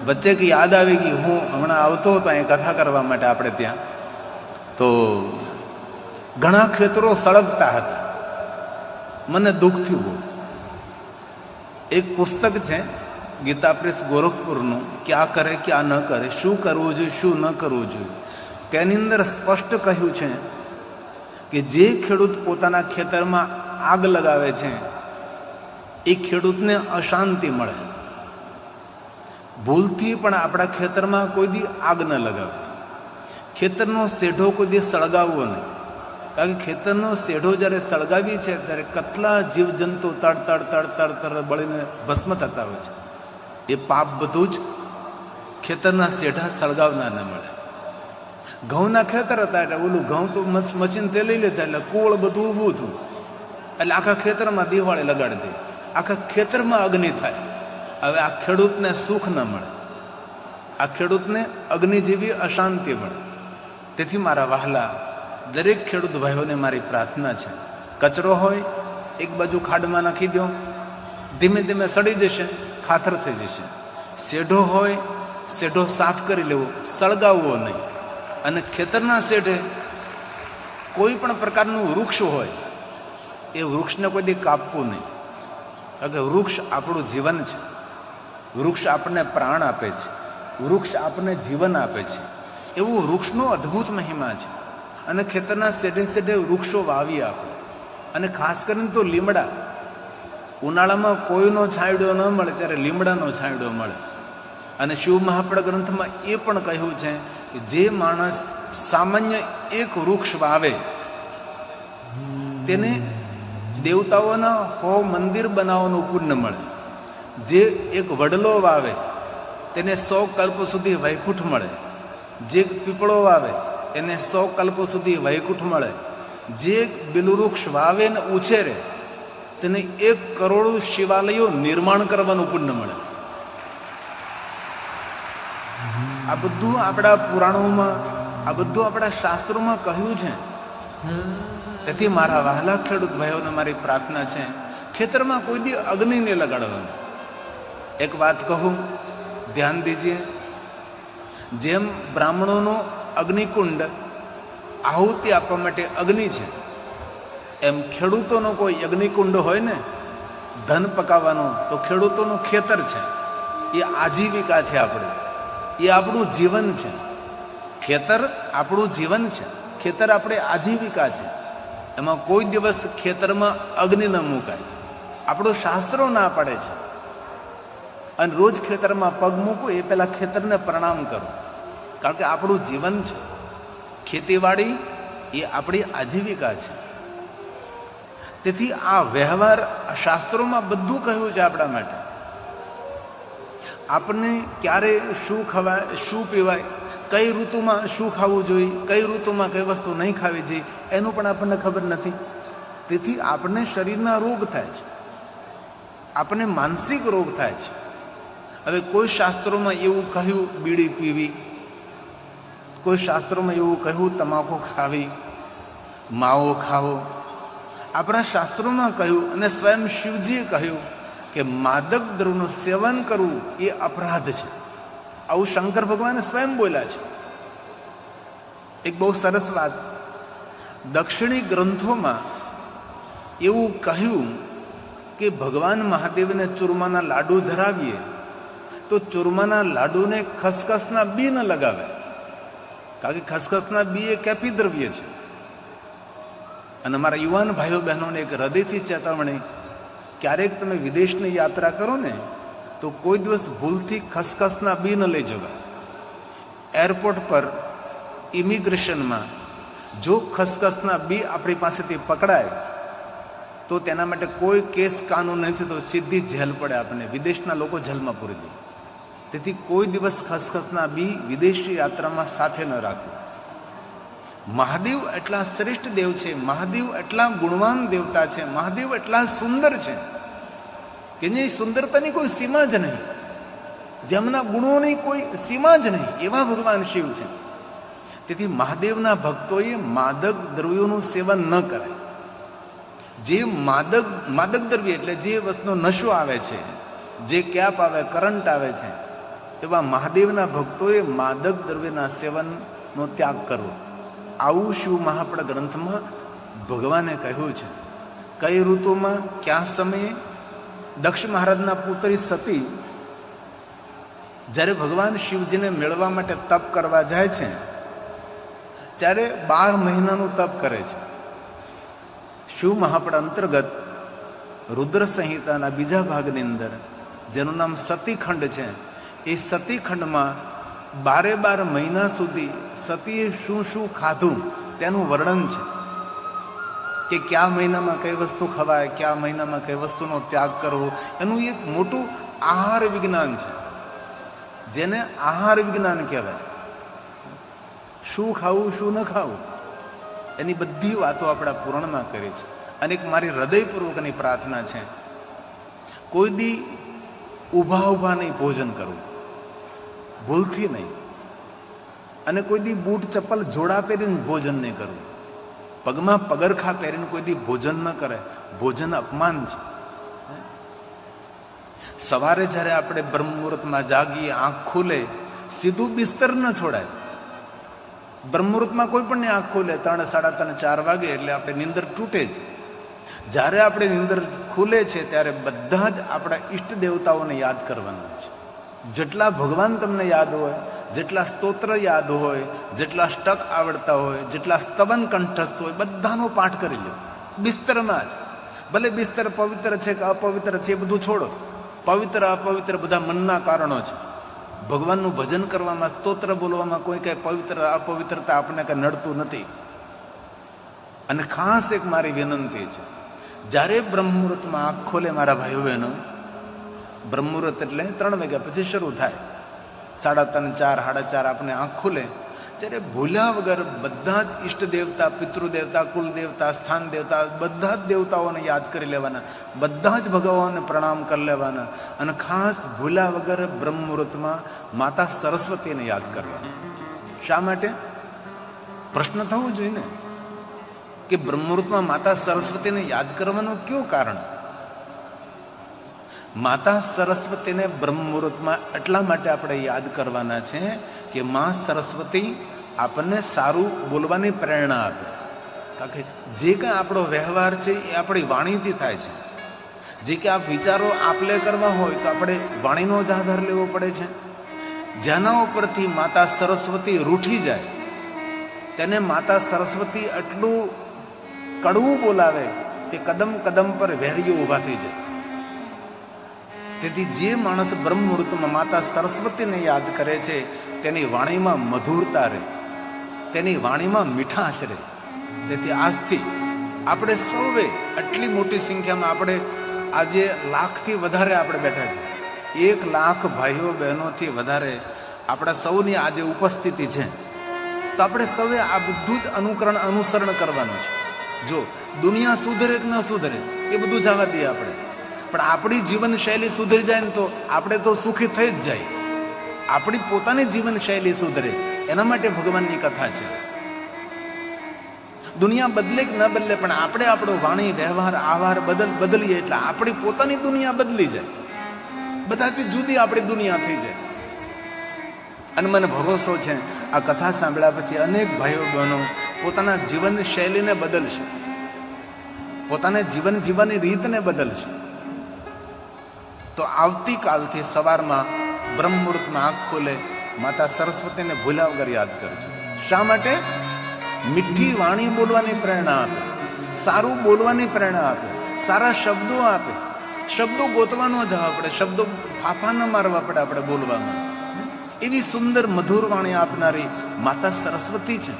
વચ્ચે કે યાદ આવી ગઈ, હું હમણાં આવતો હતો અહીં કથા કરવા માટે આપણે ત્યાં, તો ઘણા ખેતરો સળગતા હતા. મને દુઃખ થયું. એક પુસ્તક છે ગીતા પ્રેસ ગોરખપુરનું, ક્યાં કરે ક્યાં ન કરે, શું કરવું જોઈએ શું ન કરવું જોઈએ. તેની અંદર સ્પષ્ટ કહ્યું છે કે જે ખેડૂત પોતાના ખેતરમાં આગ લગાવે છે એ ખેડૂતને અશાંતિ મળે. ભૂલથી પણ આપણા ખેતરમાં કોઈ દી આગ ન લગાવે. ખેતરનો શેઢો કોઈ દી સળગાવવો નહીં, કારણ કે ખેતરનો શેઢો જ્યારે સળગાવી છે ત્યારે કેટલા જીવજંતુ તડ તડ તડ તડ તડ બળીને ભસ્મ થતા હોય છે. એ પાપ બધું જ ખેતરના શેઢા સળગાવનારને મળે. ઘઉંના ખેતર હતા એટલે ઓલું ઘઉં તો મશીન તે લઈ લેતા એટલે કુળ બધું ઊભું હતું એટલે આખા ખેતરમાં દિવાળી લગાડી દે, આખા ખેતરમાં અગ્નિ થાય. હવે આ ખેડૂતને સુખ ન મળે, આ ખેડૂતને અગ્નિ જેવી અશાંતિ મળે. તેથી મારા વહાલા દરેક ખેડૂત ભાઈઓને મારી પ્રાર્થના છે, કચરો હોય એક બાજુ ખાડમાં નાખી દો, ધીમે ધીમે સડી જશે, ખાતર થઈ જશે. શેઢો હોય શેઢો સાફ કરી લેવો, સળગાવવો નહીં. અને ખેતરના શેઢે કોઈ પણ પ્રકારનું વૃક્ષ હોય એ વૃક્ષને કોઈ દી કાપવું નહીં, કારણ કે વૃક્ષ આપણું જીવન છે. વૃક્ષ આપણને પ્રાણ આપે છે, વૃક્ષ આપણને જીવન આપે છે. એવું વૃક્ષનો અદ્ભુત મહિમા છે. અને ખેતરના શેઢે શેઢે વૃક્ષો વાવી આપણે. અને ખાસ કરીને તો લીમડા. ઉનાળામાં કોઈનો છાંયડો ન મળે ત્યારે લીમડાનો છાંયડો મળે. અને શિવ મહાપડ ગ્રંથમાં એ પણ કહ્યું છે કે જે માણસ સામાન્ય એક વૃક્ષ વાવે તેને દેવતાઓના 100 મંદિર બનાવવાનું પુણ્ય મળે. જે એક વડલો વાવે તેને 100 કલ્પ સુધી વૈકુંઠ મળે. જે પીપળો વાવે એને 100 કલ્પ સુધી વૈકુંઠ મળે. જે બિલવૃક્ષ વાવે ને ઉછેરે તેને 1 કરોડ શિવાલયો નિર્માણ કરવાનું પુણ્ય મળે. આ બધું આપણા પુરાણોમાં, આ બધું આપણા શાસ્ત્રોમાં કહ્યું છે. તેથી મારા વહાલા ખેડૂત ભાઈઓને મારી પ્રાર્થના છે, ખેતરમાં કોઈ દી અગ્નિ નહીં લગાડવાનું. એક વાત કહું, ધ્યાન દીજીએ. જેમ બ્રાહ્મણોનો અગ્નિકુંડ આહુતિ આપવા માટે અગ્નિ છે, એમ ખેડૂતોનો કોઈ અગ્નિકુંડ હોય ને ધન પકાવવાનો, તો ખેડૂતોનું ખેતર છે. એ આજીવિકા છે આપણી, એ આપણું જીવન છે. ખેતર આપણું જીવન છે, ખેતર આપણે આજીવિકા છે. એમાં કોઈ દિવસ ખેતરમાં અગ્નિ ન મુકાય. આપણું શાસ્ત્રો ના પાડે છે. અને રોજ ખેતરમાં પગ મૂકું એ પહેલાં ખેતરને પ્રણામ કરું, કારણ કે આપણું જીવન છે. ખેતીવાડી એ આપણી આજીવિકા છે. તેથી આ વ્યવહાર શાસ્ત્રોમાં બધું કહ્યું છે આપણા માટે. આપણને ક્યારે શું ખવાય, શું પીવાય, કઈ ઋતુમાં શું ખાવું જોઈએ, કઈ ઋતુમાં કઈ વસ્તુ નહીં ખાવી જોઈએ એનું પણ આપણને ખબર નથી. તેથી આપણને શરીરના રોગ થાય છે, આપણને માનસિક રોગ થાય છે. હવે કોઈ શાસ્ત્રોમાં એવું કહ્યું બીડી પીવી, કોઈ શાસ્ત્રોમાં એવું કહ્યું તમાકુ ખાવી, માવો ખાવો. આપણા શાસ્ત્રોમાં કહ્યું અને સ્વયં શિવજીએ કહ્યું કે માદક દ્રવ્યનું સેવન કરવું એ અપરાધ છે. આવું શંકર ભગવાને સ્વયં બોલ્યા છે. એક બહુ સરસ વાત, દક્ષિણી ગ્રંથોમાં એવું કહ્યું કે ભગવાન મહાદેવને ચૂરમાના લાડુ ધરાવીએ તો ચૂરમાના લાડુને ખસખસના બી ન લગાવે, કારણ કે ખસખસના બી એ કેફી દ્રવ્ય છે. અને મારા યુવાન ભાઈઓ બહેનોને એક હૃદયથી ચેતવણી, ક્યારેક તમે વિદેશની યાત્રા કરો ને તો કોઈ દિવસ ભૂલથી ખસખસના બી ન લઈ જવા. એરપોર્ટ પર ઇમિગ્રેશનમાં જો ખસખસના બી આપણી પાસેથી પકડાય તો તેના માટે કોઈ કેસ કાનૂન નથી, તો સીધી જેલ પડે. આપણને વિદેશના લોકો જેલમાં પૂરી દે. તેથી કોઈ દિવસ ખસખસના બી વિદેશી યાત્રામાં સાથે ન રાખવું. મહાદેવ એટલા શ્રેષ્ઠ દેવ છે, મહાદેવ એટલા ગુણવાન દેવતા છે, મહાદેવ એટલા સુંદર છે કે જેની સુંદરતાની કોઈ સીમા જ નહીં, જેમના ગુણોની કોઈ સીમા જ નહીં, એવા ભગવાન શિવ છે. તેથી મહાદેવના ભક્તોએ માદક દ્રવ્યોનું સેવન ન કરે. જે માદક દ્રવ્ય એટલે જે વસ્તુનો નશો આવે છે, જે કેપ આવે, કરંટ આવે છે, એવા મહાદેવના ભક્તોએ માદક દ્રવ્યના સેવનનો ત્યાગ કરવો. આવું શિવ મહાપડ ગ્રંથમાં ભગવાને કહ્યું છે. કઈ ઋતુમાં, કયા સમયે? દક્ષ મહારાજના પુત્રી સતી જ્યારે ભગવાન શિવજીને મેળવવા માટે તપ કરવા જાય છે ત્યારે 12 મહિનાનું તપ કરે છે. શિવ મહાપડ અંતર્ગત રુદ્ર સંહિતાના બીજા ભાગની અંદર જેનું નામ સતીખંડ છે, એ સતીખંડમાં 12 મહિના સુધી સતીએ શું શું ખાધું તેનું વર્ણન છે કે કયા મહિનામાં કઈ વસ્તુ ખવાય, કયા મહિનામાં કઈ વસ્તુનો ત્યાગ કરવો. એનું એક મોટું આહાર વિજ્ઞાન છે, જેને આહાર વિજ્ઞાન કહેવાય. શું ખાવું, શું ન ખાવું, એની બધી વાતો આપણા પુરાણમાં કરી છે. અને એક મારી હૃદયપૂર્વકની પ્રાર્થના છે, કોઈ દી ઊભા નહીં ભોજન કરવું, ભૂલથી નહીં. અને કોઈ દી બૂટ ચપ્પલ જોડા પહેરીને ભોજન નહીં કરવું. પગમાં પગરખા પહેરીને કોઈ દી ભોજન ન કરે, ભોજન અપમાન છે. સવારે જ્યારે આપણે બ્રહ્મ મુહૂર્તમાં જાગીએ, આંખ ખુલે, સીધું બિસ્તર ન છોડાય. બ્રહ્મ મુહૂર્તમાં કોઈ પણ આંખ ખુલે 3, 3:30, 4 વાગે એટલે આપણે નીંદર તૂટે જ. જ્યારે આપણે નીંદર ખુલે છે ત્યારે બધા જ આપણા ઈષ્ટ દેવતાઓને યાદ કરવાના છે. જેટલા ભગવાન તમને યાદ હોય, જેટલા સ્તોત્ર યાદ હોય, જેટલા અષ્ટક આવડતા હોય, જેટલા સ્તવન કંઠસ્થ હોય, બધાનો પાઠ કરી લો બિસ્તરમાં જ. ભલે બિસ્તર પવિત્ર છે કે અપવિત્ર છે એ બધું છોડો. પવિત્ર અપવિત્ર બધા મનના કારણો છે. ભગવાનનું ભજન કરવામાં, સ્તોત્ર બોલવામાં કોઈ કઈ પવિત્ર અપવિત્રતા આપણને કઈ નડતું નથી. અને ખાસ એક મારી વિનંતી છે, જ્યારે બ્રહ્મ મુહૂર્તમાં આંખ ખોલે મારા ભાઈઓ બહેનો, બ્રહ્મ મુહૂર્ત એટલે 3 વાગ્યા પછી શરૂ થાય, 3:30, 4, 4:30 આપણે આંખ ખુલે, ત્યારે ભૂલ્યા વગર બધા જ ઈષ્ટ દેવતા, પિતૃદેવતા, કુલ દેવતા, સ્થાન દેવતા, બધા જ દેવતાઓને યાદ કરી લેવાના, બધા જ ભગવાનને પ્રણામ કરી લેવાના. અને ખાસ ભૂલ્યા વગર બ્રહ્મ મુહૂર્તમાં માતા સરસ્વતીને યાદ કરવાના. શા માટે? પ્રશ્ન થવો જોઈએ ને કે બ્રહ્મ મુહૂર્તમાં માતા સરસ્વતીને યાદ કરવાનું કયું કારણ? માતા સરસ્વતીને બ્રહ્મ મુહૂર્તમાં એટલા માટે આપણે યાદ કરવાના છે કે મા સરસ્વતી આપણને સારું બોલવાની પ્રેરણા આપે. કારણ કે જે કંઈ આપણો વ્યવહાર છે એ આપણી વાણીથી થાય છે. જે કે આ વિચારો આપલે કરવા હોય તો આપણે વાણીનો જ આધાર લેવો પડે છે. જેના ઉપરથી માતા સરસ્વતી રૂઠી જાય તેને માતા સરસ્વતી એટલું કડવું બોલાવે કે કદમ કદમ પર વેરીઓ ઊભા થઈ જાય. તેથી જે માણસ બ્રહ્મ મુહૂર્તમાં માતા સરસ્વતીને યાદ કરે છે તેની વાણીમાં મધુરતા રહે, તેની વાણીમાં મીઠાશ રહે. તેથી આજથી આપણે સૌએ આટલી મોટી સંખ્યામાં, આપણે આજે 1,00,000થી વધારે આપણે બેઠા છે, 1,00,000 ભાઈઓ બહેનોથી વધારે આપણા સૌની આજે ઉપસ્થિતિ છે. તો આપણે સૌએ આ બધું જ અનુસરણ કરવાનું છે. જો દુનિયા સુધરે કે ન સુધરે એ બધું જવા દઈએ આપણે, પણ આપણી જીવનશૈલી સુધરી જાય ને તો આપણે તો સુખી થઈ જ જાય. આપણી પોતાની જીવનશૈલી સુધરે એના માટે ભગવાનની કથા છે. દુનિયા બદલે કે ન બદલે પણ આપણે આપણો વાણી, વ્યવહાર, આહાર બદલીએ એટલે આપણી પોતાની દુનિયા બદલી જાય, બધાથી જુદી આપણી દુનિયા થઈ જાય. અને મને ભરોસો છે આ કથા સાંભળ્યા પછી અનેક ભાઈઓ બહેનો પોતાના જીવન શૈલીને બદલશે, પોતાને જીવન જીવવાની રીતને બદલશે. તો આવતીકાલથી સવારમાં બ્રહ્મ મુહૂર્તમાં આંખ ખોલે માતા સરસ્વતીને ભૂલ્યા વગર યાદ કરજો. શા માટે? મીઠી વાણી બોલવાની પ્રેરણા આપે, સારું બોલવાની પ્રેરણા આપે, સારા શબ્દો આપે. શબ્દો ગોતવાનો જવા પડે, શબ્દો ફાફા ન મારવા પડે આપણે બોલવામાં. એવી સુંદર મધુર વાણી આપનારી માતા સરસ્વતી છે.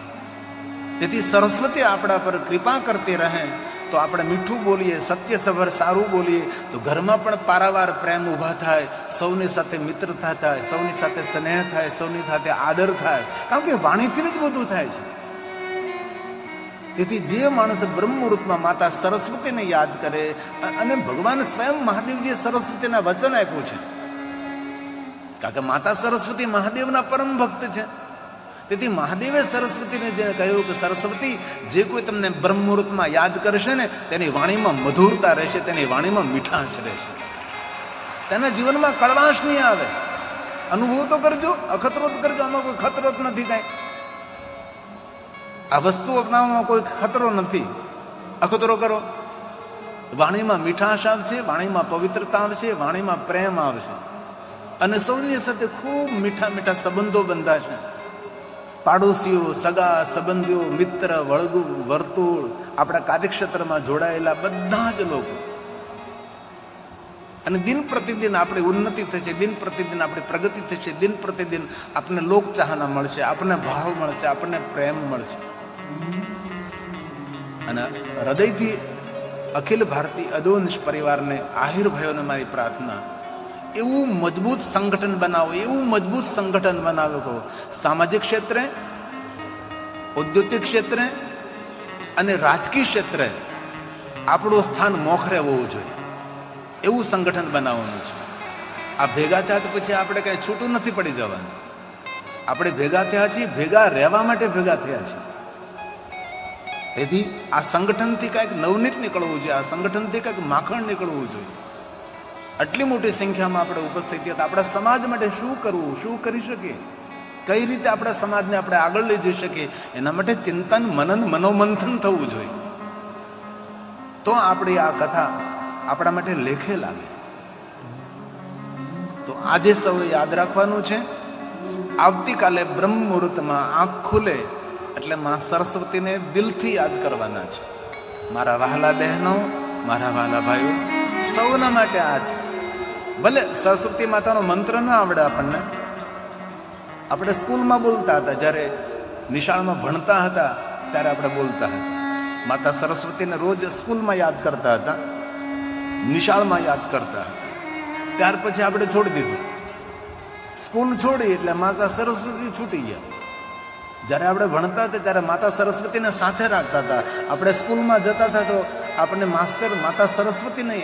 તેથી સરસ્વતી આપણા પર કૃપા કરતી રહે તો આપણે મીઠું બોલીએ, સત્યસભર સારું બોલીએ તો ઘરમાં પણ પારાવાર પ્રેમ ઊભા થાય, સૌની સાથે મિત્રતા થાય, સૌની સાથે સ્નેહ થાય, સૌની સાથે આદર થાય. કારણ કે વાણીથી જ બધું થાય છે. તેથી જે માણસ બ્રહ્મ મુહૂર્તમાં માતા સરસ્વતીને યાદ કરે, અને ભગવાન સ્વયં મહાદેવજીએ સરસ્વતીના વચન આપ્યું છે, કારણ કે માતા સરસ્વતી મહાદેવના પરમ ભક્ત છે. તેથી મહાદેવે સરસ્વતીને જે કહ્યું કે સરસ્વતી, જે કોઈ તમને બ્રહ્મ મુહૂર્તમાં યાદ કરશે ને તેની વાણીમાં મધુરતા રહેશે, તેની વાણીમાં મીઠાશ રહેશે, તેના જીવનમાં કડવાશ નહીં આવે. અનુભવ તો કરજો, અખતરો તો કરજો. આમાં કોઈ ખતરો જ નથી કાંઈ. આ વસ્તુ અપનાવવામાં કોઈ ખતરો નથી. અખતરો કરો, વાણીમાં મીઠાશ આવશે, વાણીમાં પવિત્રતા આવશે, વાણીમાં પ્રેમ આવશે, અને સૌની સાથે ખૂબ મીઠા મીઠા સંબંધો બંધાશે. પાડોશીઓ, સગા સંબંધીઓ, મિત્ર, વળગુ, વર્તુળ, આપણા કાર્યક્ષેત્રમાં જોડાયેલા બધા જ લોકો. અને દિન પ્રતિદિન આપણી ઉન્નતિ થશે, દિન પ્રતિદિન આપણી પ્રગતિ થશે, દિન પ્રતિદિન આપણને લોકચાહના મળશે, આપણને ભાવ મળશે, આપણને પ્રેમ મળશે. અને હૃદયથી અખિલ ભારતીય અદોનિશ પરિવારને, આહિર ભાઈઓને મારી પ્રાર્થના, એવું મજબૂત સંગઠન બનાવો, એવું મજબૂત સંગઠન બનાવો કહો. સામાજિક ક્ષેત્રે, ઔદ્યોગિક ક્ષેત્રે અને રાજકીય ક્ષેત્રે આપણું સ્થાન મોખરે હોવું જોઈએ. એવું સંગઠન બનાવવાનું છે. આ ભેગા થયા તો પછી આપણે કઈ છૂટું નથી પડી જવાનું. આપણે ભેગા થયા છીએ, ભેગા રહેવા માટે ભેગા થયા છીએ. તેથી આ સંગઠનથી કંઈક નવનીત નીકળવું જોઈએ, આ સંગઠનથી કંઈક માખણ નીકળવું જોઈએ. આટલી મોટી સંખ્યામાં આપણે ઉપસ્થિત થયા, આપણા સમાજ માટે શું કરવું, શું કરી શકીએ, કઈ રીતે આપણા સમાજને આપણે આગળ લઈ જઈ શકીએ, એના માટે ચિંતન, મનન, મનોમંથન થવું જોઈએ. તો આપણી આ કથા આપણા માટે લેખે લાગે. તો આજે સૌ યાદ રાખવાનું છે, આવતીકાલે બ્રહ્મ મુહૂર્તમાં આંખ ખુલે એટલે માં સરસ્વતીને દિલથી યાદ કરવાના છે. મારા વહાલા બહેનો, મારા વહાલા ભાઈઓ, સૌના માટે આ છે. ભલે સરસ્વતી માતાનો મંત્ર ના આવડે આપણને, આપણે સ્કૂલમાં બોલતા હતા, જ્યારે નિશાળમાં ભણતા હતા ત્યારે આપણે બોલતા હતા. માતા સરસ્વતીને રોજ સ્કૂલમાં યાદ કરતા હતા, નિશાળમાં યાદ કરતા હતા. ત્યાર પછી આપણે છોડી દીધું. સ્કૂલ છોડી એટલે માતા સરસ્વતી છૂટી ગયા. જ્યારે આપણે ભણતા હતા ત્યારે માતા સરસ્વતીને સાથે રાખતા હતા. આપણે સ્કૂલમાં જતા હતા તો આપણને માસ્તર માતા સરસ્વતીને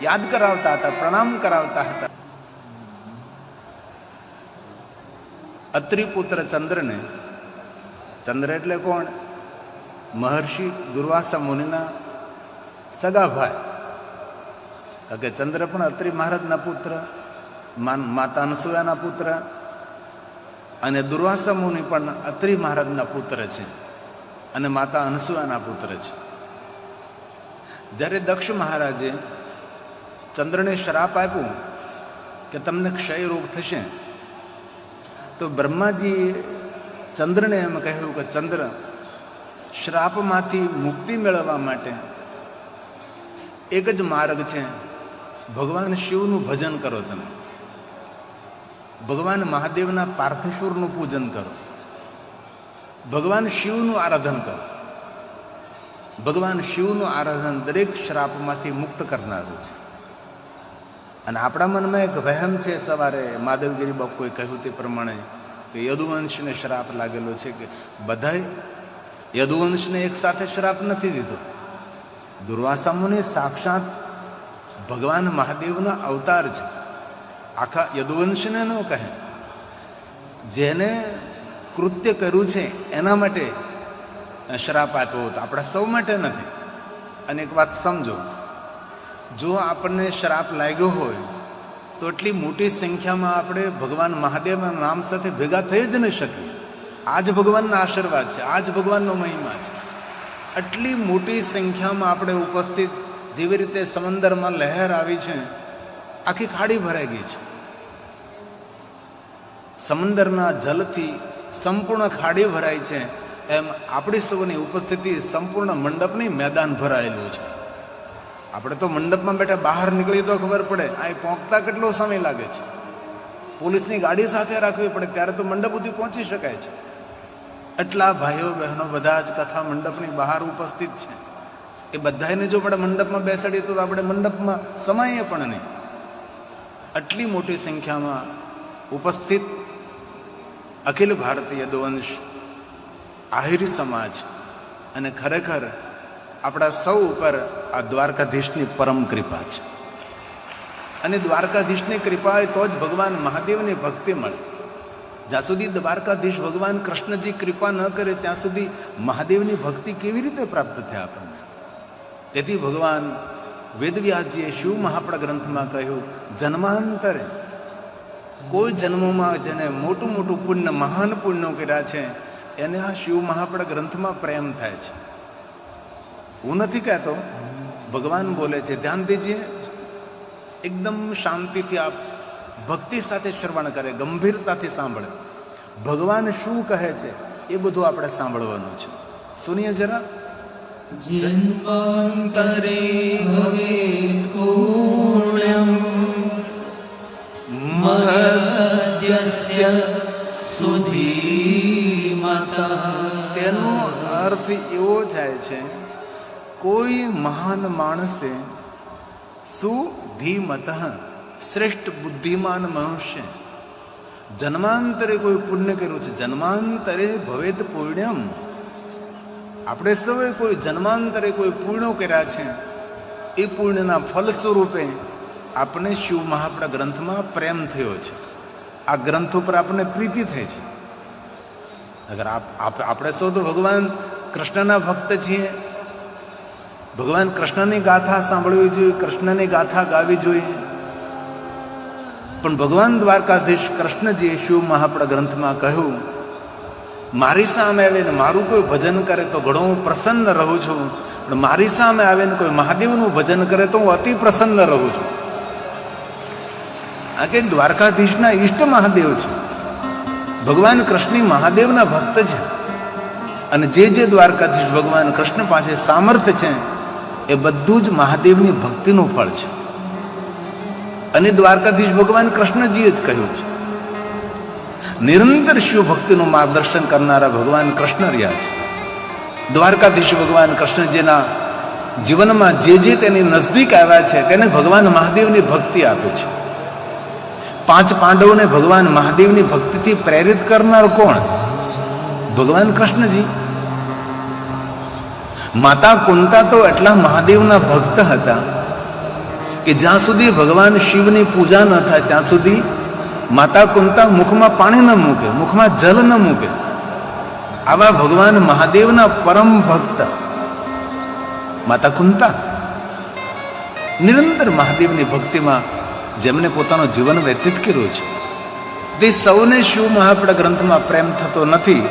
યાદ કરાવતા હતા, પ્રણામ કરાવતા હતા. અત્રિ પુત્ર ચંદ્રને, ચંદ્ર એટલે કોણ? મહર્ષિ દુર્વાસા મુનિના સગા ભાઈ. કારણ કે ચંદ્ર પણ અત્રિ મહારાજના પુત્ર, માતા અનસુયાના પુત્ર, અને દુર્વાસા મુનિ પણ અત્રિ મહારાજના પુત્ર છે અને માતા અનસુયાના પુત્ર છે. જ્યારે દક્ષ મહારાજે ચંદ્રને શ્રાપ આપ્યો કે તમને ક્ષય રોગ થશે, તો બ્રહ્માજી ચંદ્રને એમ કહ્યું કે ચંદ્ર, શ્રાપમાંથી મુક્તિ મેળવવા માટે એક જ માર્ગ છે, ભગવાન શિવનું ભજન કરો. તમે ભગવાન મહાદેવના પાર્થેશ્વરનું પૂજન કરો, ભગવાન શિવનું આરાધન કરો. ભગવાન શિવનું આરાધન દરેક શ્રાપમાંથી મુક્ત કરનારું છે. અને આપણા મનમાં એક વહેમ છે, સવારે માધવગીરી બાપુએ કહ્યું તે પ્રમાણે કે યદુવંશને શ્રાપ લાગેલો છે, કે બધાય યદુવંશને એક સાથે શ્રાપ નથી દીધો. દુર્વાસા મુનિ સાક્ષાત ભગવાન મહાદેવના અવતાર છે. આખા યદુવંશને ન કહે, જેને કૃત્ય કર્યું છે એના માટે શ્રાપ આપ્યો હતો, આપણા સૌ માટે નથી. અને એક વાત સમજો, જો આપણને શ્રાપ લાગ્યો હોય તો એટલી મોટી સંખ્યામાં આપણે ભગવાન મહાદેવના નામ સાથે ભેગા થઈ જ ન શકીએ. આ જ ભગવાનના આશીર્વાદ છે, આ જ ભગવાનનો મહિમા છે. આટલી મોટી સંખ્યામાં આપણે ઉપસ્થિત, જેવી રીતે સમંદરમાં લહેર આવી છે, આખી ખાડી ભરાઈ ગઈ છે. સમંદરના જલથી સંપૂર્ણ ખાડી ભરાય છે, એમ આપણી સૌની ઉપસ્થિતિ સંપૂર્ણ મંડપની મેદાન ભરાયેલું છે. આપણે તો મંડપમાં બેઠા બહાર નીકળીએ તો ખબર પડે, અહીં પહોંચતા કેટલો સમય લાગે છે. પોલીસની ગાડી સાથે રાખવી પડે, ત્યારે તો મંડપ સુધી પહોંચી શકાય છે. એટલા ભાઈઓ બહેનો બધા જ કથા મંડપની બહાર ઉપસ્થિત છે. એ બધાને જો આપણે મંડપમાં બેસાડીએ તો આપણે મંડપમાં સમાઈએ પણ નહીં. આટલી મોટી સંખ્યામાં ઉપસ્થિત અખિલ ભારતીય યદુવંશ આહિરી સમાજ, અને ખરેખર આપણા સૌ ઉપર આ દ્વારકાધીશની પરમ કૃપા છે. અને દ્વારકાધીશની કૃપા હોય તો જ ભગવાન મહાદેવની ભક્તિ મળે. જ્યાં સુધી દ્વારકાધીશ ભગવાન કૃષ્ણજી કૃપા ન કરે ત્યાં સુધી મહાદેવની ભક્તિ કેવી રીતે પ્રાપ્ત થાય આપણને? તેથી ભગવાન વેદવ્યાસજીએ શિવ મહાપળ ગ્રંથમાં કહ્યું, જન્માંતરે કોઈ જન્મોમાં જેને મોટું મોટું પુણ્ય, મહાન પુણ્યો કર્યા છે, એને આ શિવ મહાપડા ગ્રંથમાં પ્રેમ થાય છે. હું નથી કહેતો, ભગવાન બોલે છે. ધ્યાન દીજીએ, એકદમ શાંતિથી આપ ભક્તિ સાથે શ્રવણ કરે, ગંભીરતાથી સાંભળે. ભગવાન શું કહે છે એ બધું આપણે સાંભળવાનું છે. સુનિએ જરા. જન્માંતરે ભવેત પુણ્યમ મહદ્યસ્ય સુધીમતઃ. તેનો અર્થ એવો થાય છે, કોઈ મહાન માણસે સુધીમતઃ શ્રેષ્ઠ બુદ્ધિમાન મનુષ્ય જન્માંતરે કોઈ પુણ્ય કર્યું છે. જન્માંતરે ભવેત પુણ્યમ, આપણે સૌએ કોઈ જન્માંતરે કોઈ પુણ્યો કર્યા છે. એ પુણ્યના ફલ સ્વરૂપે આપણે શિવ મહાપડા ગ્રંથમાં પ્રેમ થયો છે. આ ગ્રંથ ઉપર આપણને પ્રીતિ થઈ છે. અગર આપણે સૌ તો ભગવાન કૃષ્ણના ભક્ત છીએ. ભગવાન કૃષ્ણની ગાથા સાંભળવી જોઈએ, કૃષ્ણની ગાથા ગાવી જોઈએ. પણ ભગવાન દ્વારકાધીશ કૃષ્ણજીએ શિવ મહાપડા ગ્રંથમાં કહ્યું, મારી સામે આવીને મારું કોઈ ભજન કરે તો ઘણો હું પ્રસન્ન રહું છું, પણ મારી સામે આવીને કોઈ મહાદેવનું ભજન કરે તો હું અતિ પ્રસન્ન રહું છું. આ કે દ્વારકાધીશના ઈષ્ટ મહાદેવ છે. ભગવાન કૃષ્ણ મહાદેવના ભક્ત છે. અને જે દ્વારકાધીશ ભગવાન કૃષ્ણ પાસે સામર્થ્ય છે એ બધું જ મહાદેવની ભક્તિનું ફળ છે. અને દ્વારકાધીશ ભગવાન કૃષ્ણજીએ જ કહ્યું છે, નિરંતર શિવ ભક્તિનું માર્ગદર્શન કરનારા ભગવાન કૃષ્ણ રહ્યા છે. દ્વારકાધીશ ભગવાન કૃષ્ણજીના જીવનમાં જે તેની નજદીક આવ્યા છે તેને ભગવાન મહાદેવની ભક્તિ આપે છે. 5 પાંડવોને ભગવાન મહાદેવની ભક્તિથી પ્રેરિત કરનાર કોણ? ભગવાન કૃષ્ણજી. માતા કુંતા તો એટલા મહાદેવના ભક્ત હતા કે જ્યાં સુધી ભગવાન શિવની પૂજા ન થાય ત્યાં સુધી માતા કુંતા મુખમાં પાણી ન મૂકે, મુખમાં જલ ન મૂકે. આવા ભગવાન મહાદેવના પરમ ભક્ત માતા કુંતા નિરંતર મહાદેવની ભક્તિમાં જેમને પોતાનું જીવન વ્યતીત કર્યું છે, તે સૌને શિવ મહાપડા ગ્રંથમાં પ્રેમ થતો નથી.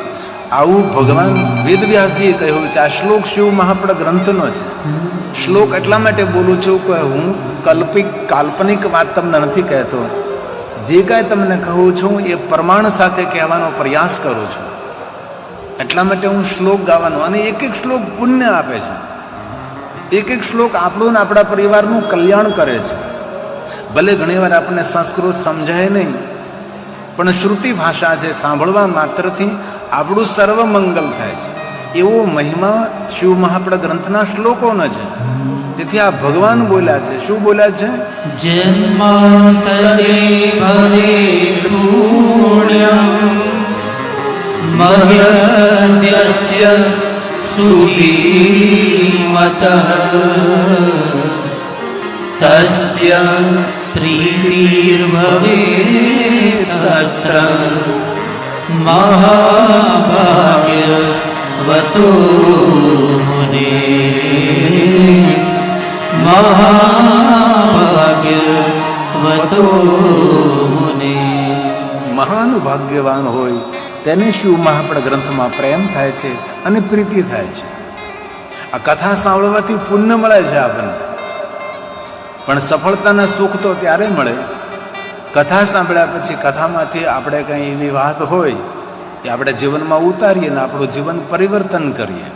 આવું ભગવાન વેદવ્યાસજીએ કહ્યું છે. આ શ્લોક શિવ મહાપડા ગ્રંથનો છે. શ્લોક એટલા માટે બોલું છું કે હું કાલ્પનિક વાત તમને નથી કહેતો. જે કાંઈ તમને કહું છું એ પ્રમાણ સાથે કહેવાનો પ્રયાસ કરું છું. એટલા માટે હું શ્લોક ગાવાનો, અને એક શ્લોક પુણ્ય આપે છે. એક શ્લોક આપણું ને આપણા પરિવારનું કલ્યાણ કરે છે. ભલે ઘણીવાર આપણને સંસ્કૃત સમજાય નહીં, પણ શ્રુતિ ભાષા છે, સાંભળવા માત્રથી આપણું સર્વ મંગલ થાય છે. એવો મહિમા શિવ મહાપડા ગ્રંથના શ્લોકોનો છે. તેથી આ ભગવાન બોલ્યા છે. શું બોલ્યા છે? જન્માંતરે ભવેત પુણ્યમ મહદ્યસ્ય સુધીમતઃ તસ્ય પ્રીતિર્ભવેત તત્ર મહાભાગ્યવતો મુને. મહાભાગ્યવતો મુને. મહાન ભાગ્યવાન હોય તેને શિવ મહાપડા ગ્રંથમાં પ્રેમ થાય છે અને પ્રીતિ થાય છે. આ કથા સાંભળવાથી પુણ્ય મળે છે આપણને, પણ સફળતાના સુખ તો ત્યારે મળે કથા સાંભળ્યા પછી. કથામાંથી આપણે કંઈ એવી વાત હોય કે આપણે જીવનમાં ઉતારીએ ને આપણું જીવન પરિવર્તન કરીએ.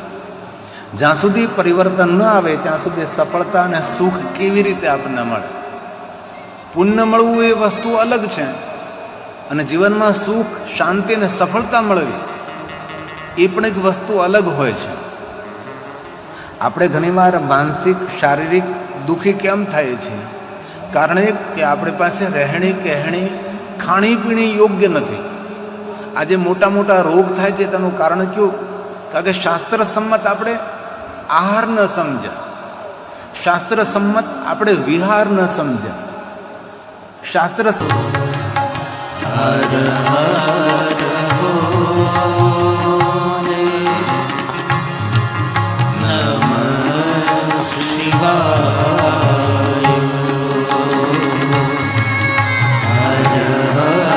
જ્યાં સુધી પરિવર્તન ન આવે ત્યાં સુધી સફળતા અને સુખ કેવી રીતે આપણને મળે? પુણ્ય મળવું એ વસ્તુ અલગ છે, અને જીવનમાં સુખ, શાંતિ અને સફળતા મળવી એ પણ એક વસ્તુ અલગ હોય છે. આપણે ઘણીવાર માનસિક, શારીરિક દુઃખી કેમ થાય છે? કારણ એક કે આપણી પાસે રહેણી કહેણી, ખાણીપીણી યોગ્ય નથી. આજે મોટા મોટા રોગ થાય છે તેનું કારણ કયું? કારણ કે શાસ્ત્ર સંમત આપણે આહાર ન સમજ્યા, શાસ્ત્ર સંમત આપણે વિહાર ન સમજ્યા. શાસ્ત્ર હર હર ભોલે નમઃ શિવાય. હર હર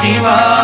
શિવાય